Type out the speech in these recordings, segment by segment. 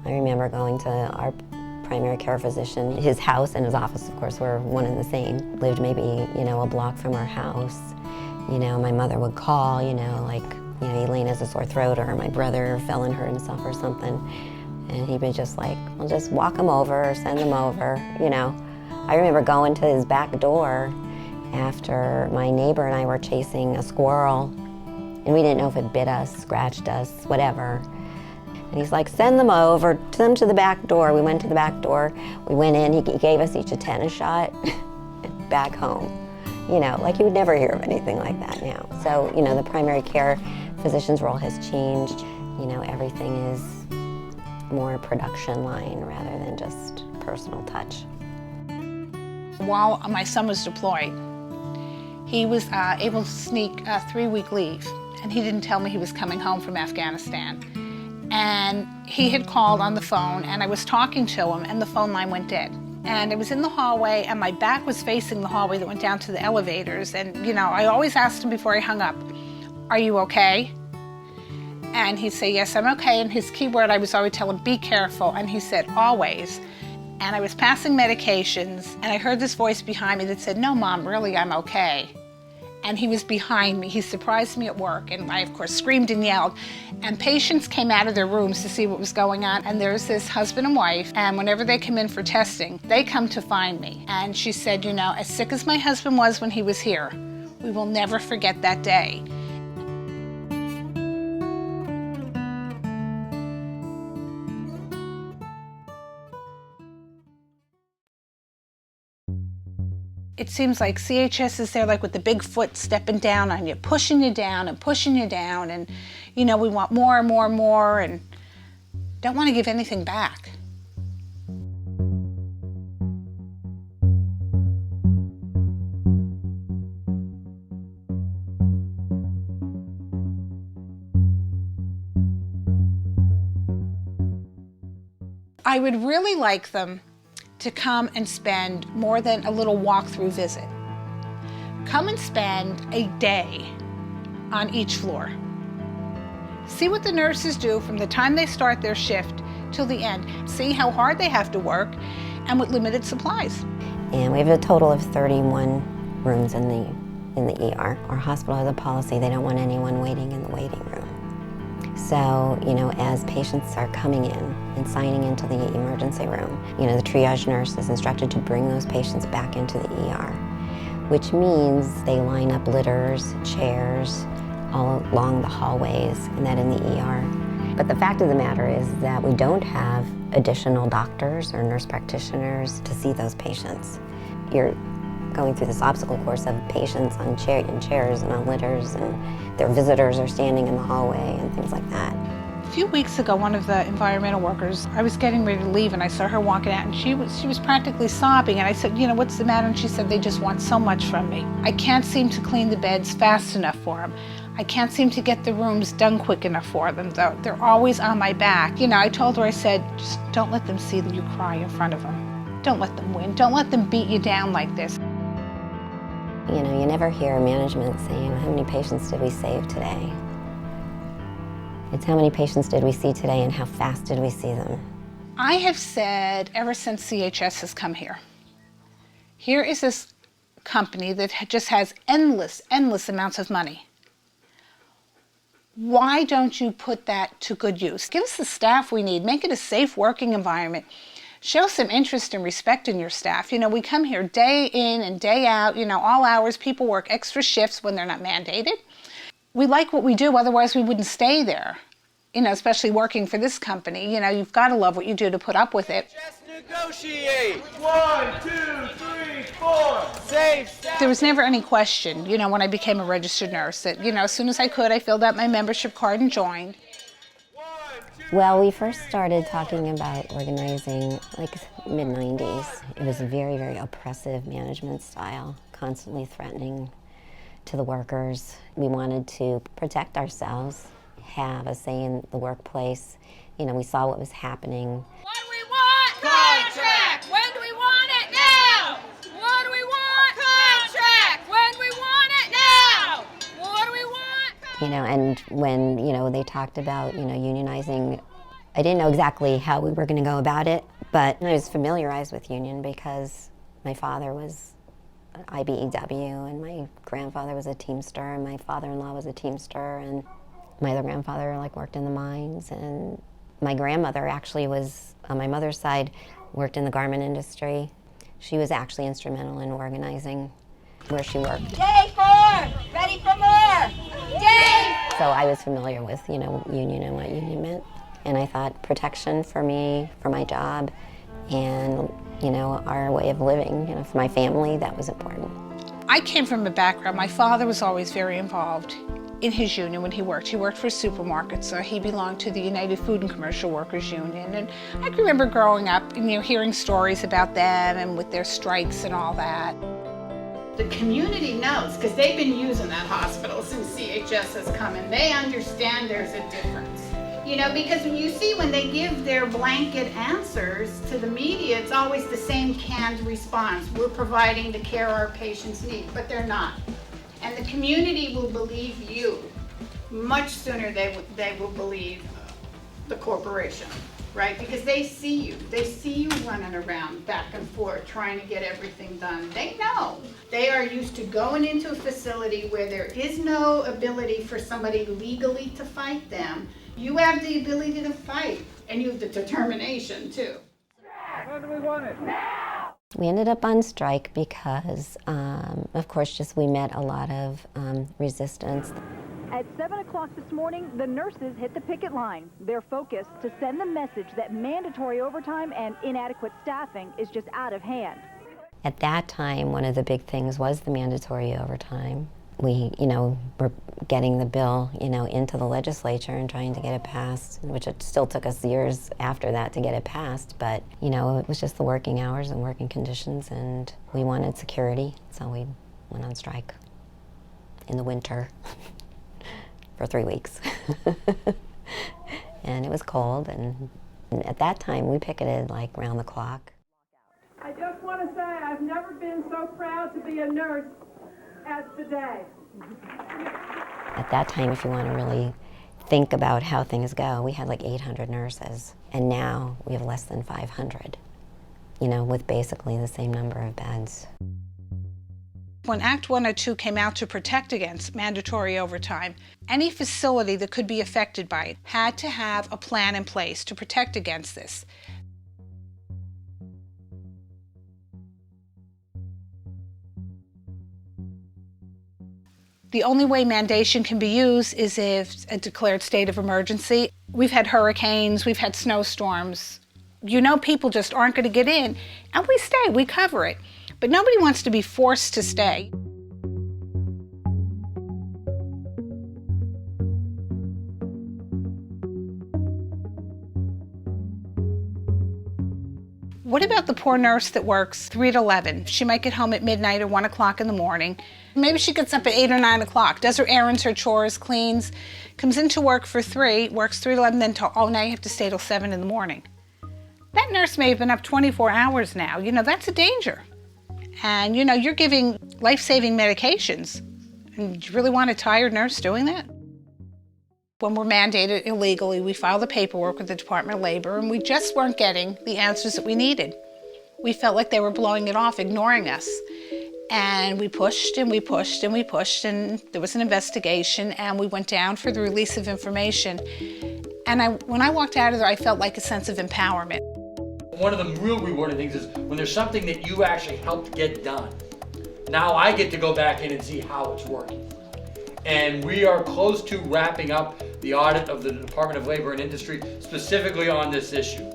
I remember going to our primary care physician. His house and his office, of course, were one and the same. Lived maybe, a block from our house. My mother would call, like, Elaine has a sore throat, or my brother fell and hurt himself or something. And he would just like, I'll just walk him over or send him over, I remember going to his back door after my neighbor and I were chasing a squirrel, and we didn't know if it bit us, scratched us, whatever. And he's like, send them over, to the back door. We went to the back door, we went in, he gave us each a tetanus shot, back home. Like you would never hear of anything like that now. So, the primary care physician's role has changed. Everything is more production line rather than just personal touch. While my son was deployed, he was able to sneak a 3-week leave, and he didn't tell me he was coming home from Afghanistan. And he had called on the phone, and I was talking to him, and the phone line went dead. And I was in the hallway, and my back was facing the hallway that went down to the elevators. And, I always asked him before I hung up, are you okay? And he'd say, yes, I'm okay. And his keyword, I was always telling him, be careful. And he said, always. And I was passing medications, and I heard this voice behind me that said, no, Mom, really, I'm okay. And he was behind me. He surprised me at work, and I, of course, screamed and yelled. And patients came out of their rooms to see what was going on. And there's this husband and wife, and whenever they come in for testing, they come to find me. And she said, as sick as my husband was when he was here, we will never forget that day. It seems like CHS is there like with the big foot stepping down on you, pushing you down and pushing you down, and we want more and more and more and don't want to give anything back. I would really like them to come and spend more than a little walk-through visit. Come and spend a day on each floor. See what the nurses do from the time they start their shift till the end. See how hard they have to work and with limited supplies. And we have a total of 31 rooms in the ER. Our hospital has a policy, they don't want anyone waiting in the waiting room. So, as patients are coming in and signing into the emergency room, the triage nurse is instructed to bring those patients back into the ER, which means they line up litters, chairs, all along the hallways, and that in the ER. But the fact of the matter is that we don't have additional doctors or nurse practitioners to see those patients. You're going through this obstacle course of patients on chairs and on litters, and their visitors are standing in the hallway and things like that. A few weeks ago, one of the environmental workers, I was getting ready to leave, and I saw her walking out, and she was practically sobbing, and I said, what's the matter? And she said, they just want so much from me. I can't seem to clean the beds fast enough for them. I can't seem to get the rooms done quick enough for them. They're always on my back. I told her, I said, just don't let them see that you cry in front of them. Don't let them win. Don't let them beat you down like this. You never hear management saying, how many patients did we save today? It's how many patients did we see today and how fast did we see them? I have said ever since CHS has come here, here is this company that just has endless amounts of money. Why don't you put that to good use? Give us the staff we need, make it a safe working environment. Show some interest and respect in your staff. We come here day in and day out, all hours. People work extra shifts when they're not mandated. We like what we do, otherwise we wouldn't stay there. Especially working for this company, you've got to love what you do to put up with it. Just negotiate. 1, 2, 3, 4. Safe. There was never any question, when I became a registered nurse that, as soon as I could, I filled out my membership card and joined. Well, we first started talking about organizing like mid-90s. It was a very, very oppressive management style, constantly threatening to the workers. We wanted to protect ourselves, have a say in the workplace. We saw what was happening. What do we want? Contract! When do we want it? Now! What do we want? Contract! When do we want it? Now! What do we want? And when, they talked about, unionizing I didn't know exactly how we were going to go about it, but I was familiarized with union because my father was an IBEW and my grandfather was a Teamster and my father-in-law was a Teamster and my other grandfather worked in the mines, and my grandmother actually was, on my mother's side, worked in the garment industry. She was actually instrumental in organizing where she worked. Day 4, ready for more. Day. So I was familiar with, union and what union meant. And I thought protection for me, for my job, and, our way of living, for my family, that was important. I came from a background, my father was always very involved in his union when he worked. He worked for supermarkets, so he belonged to the United Food and Commercial Workers Union. And I can remember growing up and hearing stories about them and with their strikes and all that. The community knows, because they've been using that hospital since CHS has come, and they understand there's a difference. Because when they give their blanket answers to the media, it's always the same canned response. We're providing the care our patients need, but they're not. And the community will believe you much sooner they will believe the corporation, right? Because they see you. They see you running around back and forth trying to get everything done. They know. They are used to going into a facility where there is no ability for somebody legally to fight them. You have the ability to fight, and you have the determination too. When do we want it? We ended up on strike because, of course, we met a lot of resistance. At 7 o'clock this morning, the nurses hit the picket line. Their focus to send the message that mandatory overtime and inadequate staffing is just out of hand. At that time, one of the big things was the mandatory overtime. We, were getting the bill, into the legislature and trying to get it passed, which it still took us years after that to get it passed. But, it was just the working hours and working conditions, and we wanted security, so we went on strike in the winter for 3 weeks. And it was cold, and at that time we picketed round the clock. I just want to say I've never been so proud to be a nurse as today. At that time, if you want to really think about how things go, we had 800 nurses, and now we have less than 500, with basically the same number of beds. When Act 102 came out to protect against mandatory overtime, any facility that could be affected by it had to have a plan in place to protect against this. The only way mandation can be used is if a declared state of emergency. We've had hurricanes, we've had snowstorms. People just aren't going to get in, and we stay, we cover it. But nobody wants to be forced to stay. What about the poor nurse that works 3 to 11? She might get home at midnight or 1 o'clock in the morning. Maybe she gets up at 8 or 9 o'clock, does her errands, her chores, cleans, comes into work for 3, works 3 to 11, then now you have to stay till 7 in the morning. That nurse may have been up 24 hours now. That's a danger. And, you're giving life-saving medications. And do you really want a tired nurse doing that? When we're mandated illegally, we file the paperwork with the Department of Labor, and we just weren't getting the answers that we needed. We felt like they were blowing it off, ignoring us. And we pushed and we pushed and we pushed, and there was an investigation, and we went down for the release of information. And when I walked out of there, I felt like a sense of empowerment. One of the real rewarding things is when there's something that you actually helped get done. Now I get to go back in and see how it's working. And we are close to wrapping up the audit of the Department of Labor and Industry specifically on this issue.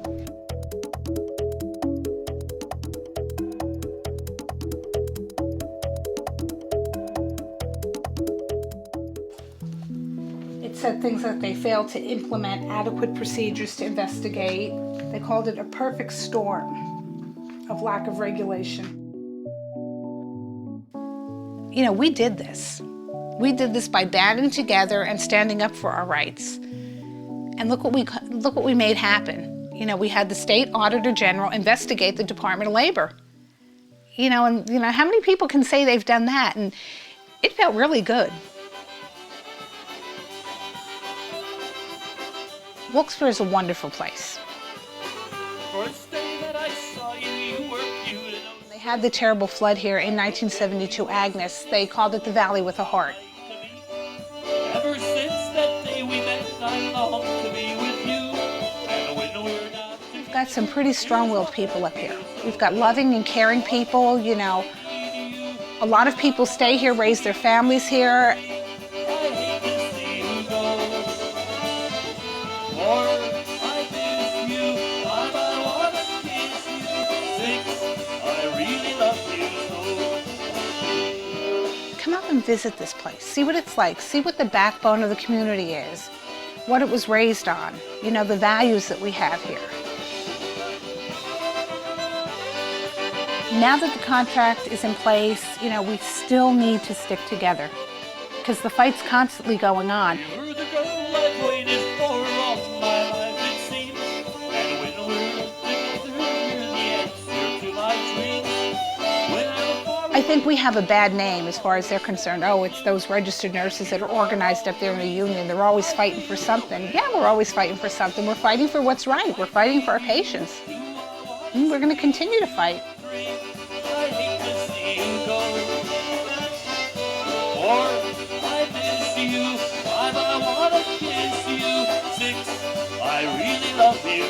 It said things like they failed to implement adequate procedures to investigate. They called it a perfect storm of lack of regulation. We did this. We did this by banding together and standing up for our rights. And look what we made happen. We had the State Auditor General investigate the Department of Labor. How many people can say they've done that? And it felt really good. Wilkes-Barre is a wonderful place. First day that I saw you, you were cute. They had the terrible flood here in 1972, Agnes. They called it the Valley with a Heart. Ever since that day we met, I long to be with you. And when we're not We've got some pretty strong-willed people up here. We've got loving and caring people, you know. A lot of people stay here, raise their families here. I hate to see you go. Or I miss you, I wanna kiss you. 6, I really love you so. Come out and visit this place. See what it's like. See what the backbone of the community is. What it was raised on. You know, the values that we have here. Now that the contract is in place, you know, we still need to stick together because the fight's constantly going on. You're the girl I've waited for all my life, it seems. And when we're together, you're the answer to my dreams. When I'm far I think we have a bad name as far as they're concerned. Oh, it's those registered nurses that are organized up there in the union. They're always fighting for something. Yeah, we're always fighting for something. We're fighting for what's right. We're fighting for our patients. And we're going to continue to fight. I hate to see you go. Or I miss you, I wanna kiss you. 6, I really love you